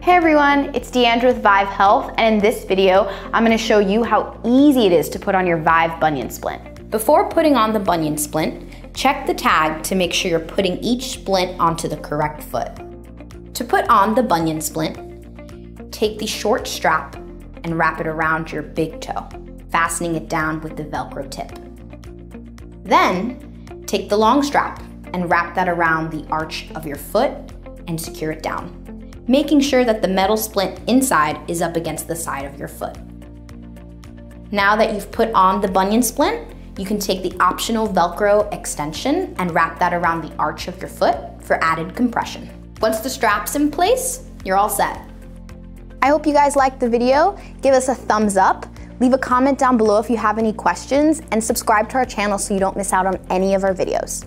Hey everyone, it's Deandra with Vive Health, and in this video, I'm going to show you how easy it is to put on your Vive bunion splint. Before putting on the bunion splint, check the tag to make sure you're putting each splint onto the correct foot. To put on the bunion splint, take the short strap and wrap it around your big toe, fastening it down with the Velcro tip. Then, take the long strap and wrap that around the arch of your foot and secure it down, making sure that the metal splint inside is up against the side of your foot. Now that you've put on the bunion splint, you can take the optional Velcro extension and wrap that around the arch of your foot for added compression. Once the strap's in place, you're all set. I hope you guys liked the video. Give us a thumbs up, leave a comment down below if you have any questions, and subscribe to our channel so you don't miss out on any of our videos.